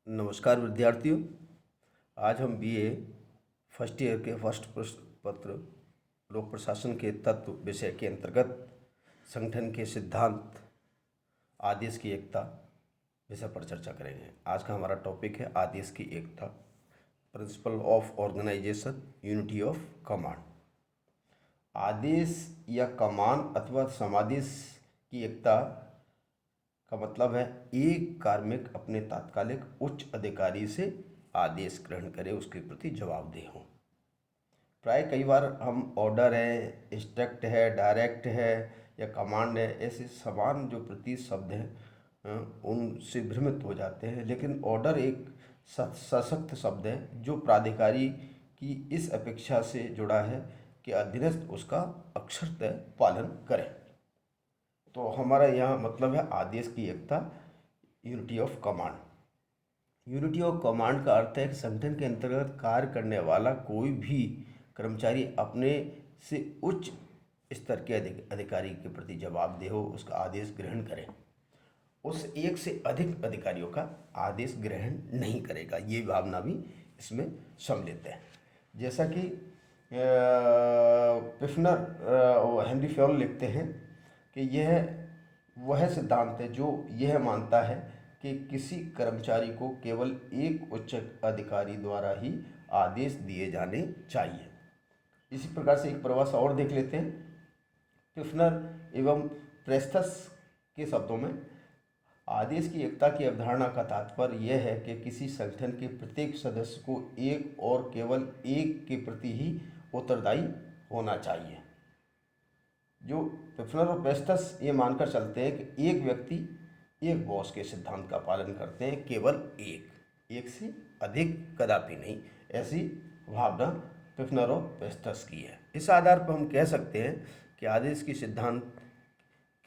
नमस्कार विद्यार्थियों। आज हम बीए फर्स्ट ईयर के फर्स्ट प्रश्न पत्र लोक प्रशासन के तत्व विषय के अंतर्गत संगठन के सिद्धांत आदेश की एकता विषय पर चर्चा करेंगे। आज का हमारा टॉपिक है आदेश की एकता, principle of organisation, unity of command. आदेश या कमान अथवा समादेश की एकता का मतलब है एक कार्मिक अपने तात्कालिक उच्च अधिकारी से आदेश ग्रहण करे, उसके प्रति जवाबदेह हो। प्राय कई बार हम ऑर्डर है, इंस्ट्रक्ट है, डायरेक्ट है या कमांड है, ऐसे समान जो प्रतीत शब्द हैं उनसे भ्रमित हो जाते हैं। लेकिन ऑर्डर एक सशक्त शब्द है जो प्राधिकारी की इस अपेक्षा से जुड़ा है कि अधीनस्थ उसका अक्षरतः पालन करें। तो हमारा यहाँ मतलब है आदेश की एकता, unity of command. Unity of command का अर्थ है कि संगठन के अंतर्गत कार्य करने वाला कोई भी कर्मचारी अपने से उच्च स्तर के अधिकारी के प्रति जवाबदेह हो, उसका आदेश ग्रहण करे। उस एक से अधिक अधिकारियों का आदेश ग्रहण नहीं करेगा, ये भावना भी इसमें सम्मिलित है। जैसा कि पिफनर हेनरी फ्योल लिखते हैं कि यह वह सिद्धांत है जो यह मानता है कि किसी कर्मचारी को केवल एक उच्च अधिकारी द्वारा ही आदेश दिए जाने चाहिए। इसी प्रकार से एक परिभाषा और देख लेते हैं। पिफनर एवं प्रेस्थस के शब्दों में आदेश की एकता की अवधारणा का तात्पर्य यह है कि किसी संगठन के प्रत्येक सदस्य को एक और केवल एक के प्रति ही उत्तरदायी होना चाहिए। जो पिफनर और प्रेस्थस ये मानकर चलते हैं कि एक व्यक्ति एक बॉस के सिद्धांत का पालन करते हैं, केवल एक से अधिक कदापि नहीं। ऐसी भावना पिफनर और प्रेस्थस की है। इस आधार पर हम कह सकते हैं कि आदेश की सिद्धांत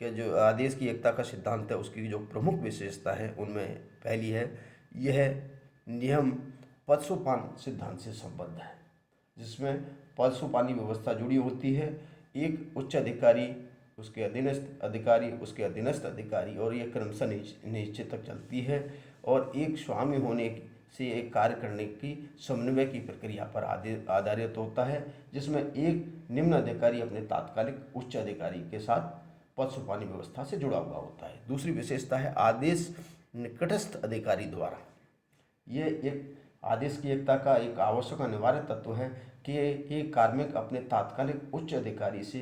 के जो आदेश की एकता का सिद्धांत है उसकी जो प्रमुख विशेषता है उनमें पहली है यह नियम पदसोपान सिद्धांत से संबद्ध है, जिसमें पदसोपानी व्यवस्था जुड़ी होती है। एक उच्च अधिकारी, उसके अधीनस्थ अधिकारी, उसके अधीनस्थ अधिकारी, और यह क्रमशः निश्चित तक चलती है और एक स्वामी होने से एक कार्य करने की समन्वय की प्रक्रिया पर आधारित होता है, जिसमें एक निम्न अधिकारी अपने तात्कालिक उच्च अधिकारी के साथ पदसोपानी व्यवस्था से जुड़ा हुआ होता है। दूसरी विशेषता है आदेश निकटस्थ अधिकारी द्वारा। ये एक आदेश की एकता का एक आवश्यक अनिवार्य तत्व है कि एक कार्मिक अपने तात्कालिक उच्च अधिकारी से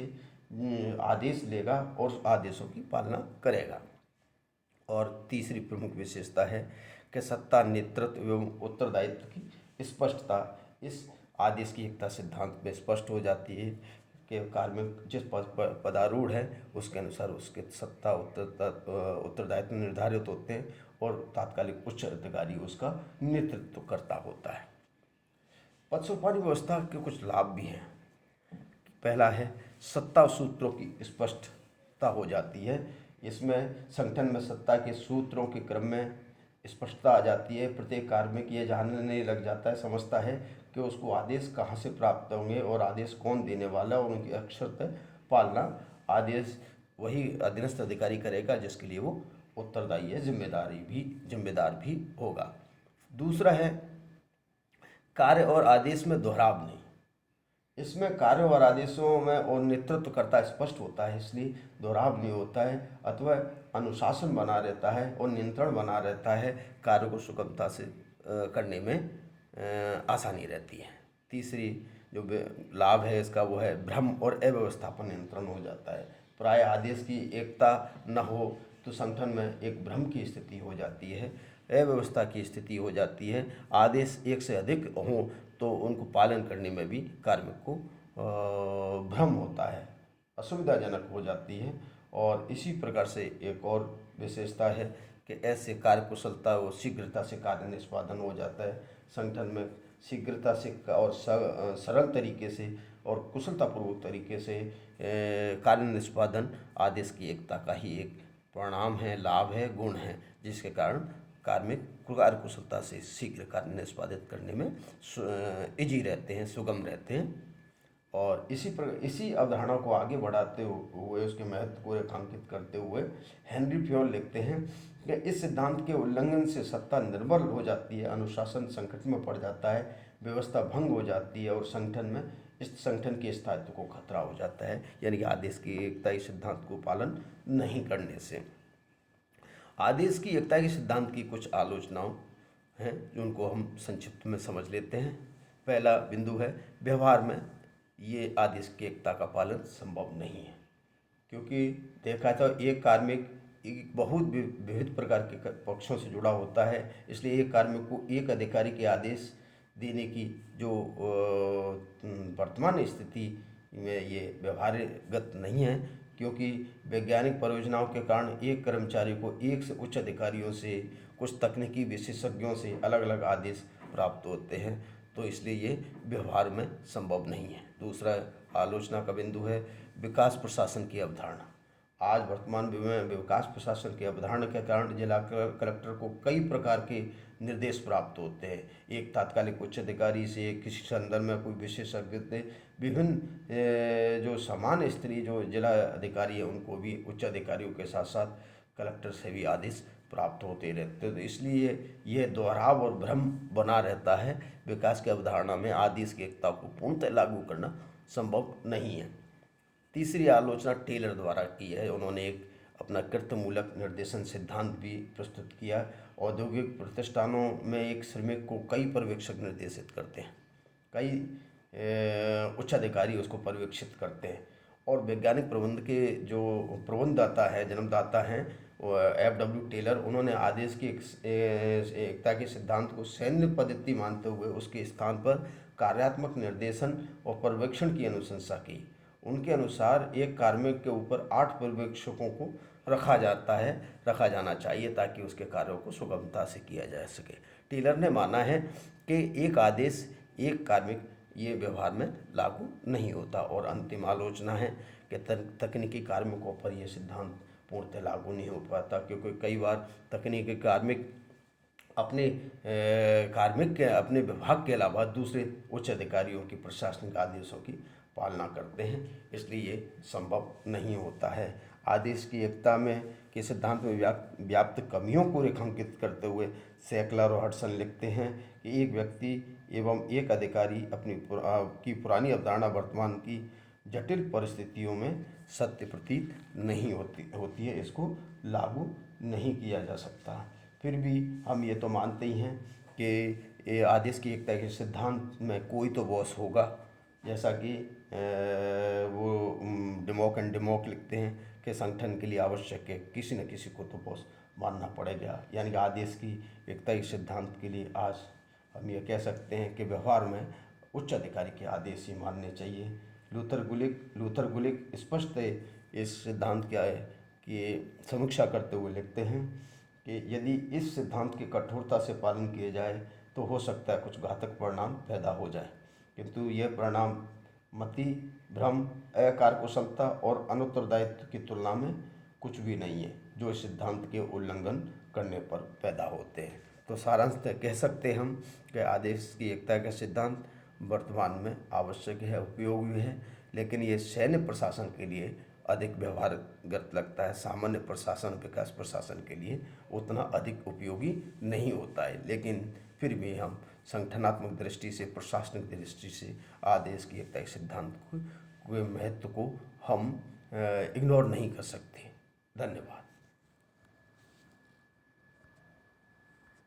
आदेश लेगा और आदेशों की पालना करेगा। और तीसरी प्रमुख विशेषता है कि सत्ता, नेतृत्व एवं उत्तरदायित्व की स्पष्टता इस आदेश की एकता सिद्धांत में स्पष्ट हो जाती है कि कार्मिक जिस पदारूढ़ है उसके अनुसार उसके सत्ता, उत्तरदायित्व निर्धारित होते हैं और तात्कालिक उच्च अधिकारी उसका नेतृत्व करता होता है। पदसोपानी व्यवस्था के कुछ लाभ भी हैं। पहला है सत्ता सूत्रों की स्पष्टता हो जाती है। इसमें संगठन में सत्ता के सूत्रों के क्रम में स्पष्टता आ जाती है। प्रत्येक कार्मिक ये जानने लग जाता है, समझता है कि उसको आदेश कहाँ से प्राप्त होंगे और आदेश कौन देने वाला, और उनकी अक्षरतः पालना आदेश वही अधीनस्थ अधिकारी करेगा जिसके लिए वो उत्तरदायी है, जिम्मेदार भी होगा। दूसरा है कार्य और आदेश में दोहराव नहीं। इसमें कार्य और आदेशों में और नेतृत्वकर्ता स्पष्ट होता है, इसलिए दोहराव नहीं होता है, अथवा अनुशासन बना रहता है और नियंत्रण बना रहता है। कार्य को सुगमता से करने में आसानी रहती है। तीसरी जो लाभ है इसका वो है भ्रम और अव्यवस्था पर नियंत्रण हो जाता है। प्राय आदेश की एकता न हो तो संगठन में एक भ्रम की स्थिति हो जाती है, अव्यवस्था की स्थिति हो जाती है। आदेश एक से अधिक हों तो उनको पालन करने में भी कार्मिक को भ्रम होता है, असुविधाजनक हो जाती है। और इसी प्रकार से एक और विशेषता है कि ऐसे कार्य कुशलता और शीघ्रता से कार्य निष्पादन हो जाता है। संगठन में शीघ्रता से और सरल तरीके से और कुशलतापूर्वक तरीके से कार्य निष्पादन आदेश की एकता का ही एक परिणाम है, लाभ है, गुण है, जिसके कारण कार्मिक कार्य कुशलता से शीघ्र कार्य निष्पादित करने में इजी रहते हैं, सुगम रहते हैं। और इसी अवधारणा को आगे बढ़ाते हुए उसके महत्व को रेखांकित करते हुए हेनरी फ्योल लिखते हैं कि इस सिद्धांत के उल्लंघन से सत्ता निर्बल हो जाती है, अनुशासन संकट में पड़ जाता है, व्यवस्था भंग हो जाती है और संगठन के स्थायित्व को खतरा हो जाता है। यानी कि आदेश की एकता इस सिद्धांत को पालन नहीं करने से। आदेश की एकता के सिद्धांत की कुछ आलोचनाओं हैं जिनको हम संक्षिप्त में समझ लेते हैं। पहला बिंदु है, व्यवहार में ये आदेश की एकता का पालन संभव नहीं है, क्योंकि देखा तो एक कार्मिक एक बहुत विविध प्रकार के पक्षों से जुड़ा होता है, इसलिए एक कार्मिक को एक अधिकारी के आदेश देने की जो वर्तमान स्थिति में ये व्यवहारगत नहीं है, क्योंकि वैज्ञानिक परियोजनाओं के कारण एक कर्मचारी को एक से उच्च अधिकारियों से, कुछ तकनीकी विशेषज्ञों से अलग अलग आदेश प्राप्त होते हैं, तो इसलिए ये व्यवहार में संभव नहीं है। दूसरा आलोचना का बिंदु है विकास प्रशासन की अवधारणा। आज वर्तमान में विकास प्रशासन की अवधारणा के कारण जिला कलेक्टर को कई प्रकार के निर्देश प्राप्त होते हैं। एक तात्कालिक उच्च अधिकारी से, किसी संदर्भ में कोई विशेषज्ञ से, विभिन्न जो सामान्य स्तरीय जो जिला अधिकारी है उनको भी उच्च अधिकारियों के साथ साथ कलेक्टर से भी आदेश प्राप्त होते रहते हैं। तो इसलिए यह दोहराव और भ्रम बना रहता है। विकास की अवधारणा में आदेश की एकता को पूर्णतः लागू करना संभव नहीं है। तीसरी आलोचना टेलर द्वारा की है। उन्होंने एक अपना कृत्य-मूलक निर्देशन सिद्धांत भी प्रस्तुत किया। औद्योगिक प्रतिष्ठानों में एक श्रमिक को कई पर्यवेक्षक निर्देशित करते हैं, कई उच्च अधिकारी उसको पर्यवेक्षित करते हैं, और वैज्ञानिक प्रबंध के जो प्रबंधदाता है, जन्मदाता हैं, F.W. टेलर, उन्होंने आदेश की एकता के सिद्धांत को सैन्य पद्धति मानते हुए उसके स्थान पर कार्यात्मक निर्देशन और पर्यवेक्षण की अनुशंसा की। उनके अनुसार एक कार्मिक के ऊपर 8 पर्यवेक्षकों को रखा जाना चाहिए ताकि उसके कार्यों को सुगमता से किया जा सके। टेलर ने माना है कि एक आदेश एक कार्मिक ये व्यवहार में लागू नहीं होता। और अंतिम आलोचना है कि तकनीकी कार्मिकों पर यह सिद्धांत पूर्णतः लागू नहीं हो पाता, क्योंकि कई बार तकनीकी कार्मिक अपने विभाग के अलावा दूसरे उच्च अधिकारियों की प्रशासनिक आदेशों की पालना करते हैं, इसलिए ये संभव नहीं होता है। आदेश की एकता में के सिद्धांत में व्याप्त कमियों को रेखांकित करते हुए सेकलर और हडसन लिखते हैं कि एक व्यक्ति एवं एक अधिकारी की पुरानी अवधारणा वर्तमान की जटिल परिस्थितियों में सत्य प्रतीत नहीं होती है, इसको लागू नहीं किया जा सकता। फिर भी हम ये तो मानते ही हैं कि आदेश की एकता के सिद्धांत में कोई तो बॉस होगा, जैसा कि वो डिमॉक एंड डिमॉक लिखते हैं कि संगठन के लिए आवश्यक है किसी न किसी को तो बॉस मानना पड़ेगा। यानी कि आदेश की एकता के सिद्धांत के लिए आज हम ये कह सकते हैं कि व्यवहार में उच्च अधिकारी के आदेश ही मानने चाहिए। लूथर गुलिक स्पष्ट इस सिद्धांत की समीक्षा करते हुए लिखते हैं कि यदि इस सिद्धांत के कठोरता से पालन किया जाए तो हो सकता है कुछ घातक परिणाम पैदा हो जाए, किंतु यह परिणाम मति, भ्रम, अकार्यकुशलता और अनुत्तरदायित्व की तुलना में कुछ भी नहीं है जो इस सिद्धांत के उल्लंघन करने पर पैदा होते हैं। तो सारांशतः कह सकते हम कि आदेश की एकता का सिद्धांत वर्तमान में आवश्यक है, उपयोगी है, लेकिन ये सैन्य प्रशासन के लिए अधिक व्यवहारगत लगता है। सामान्य प्रशासन, विकास प्रशासन के लिए उतना अधिक उपयोगी नहीं होता है। लेकिन फिर भी हम संगठनात्मक दृष्टि से, प्रशासनिक दृष्टि से आदेश की एकता के सिद्धांत के महत्व को हम इग्नोर नहीं कर सकते। धन्यवाद।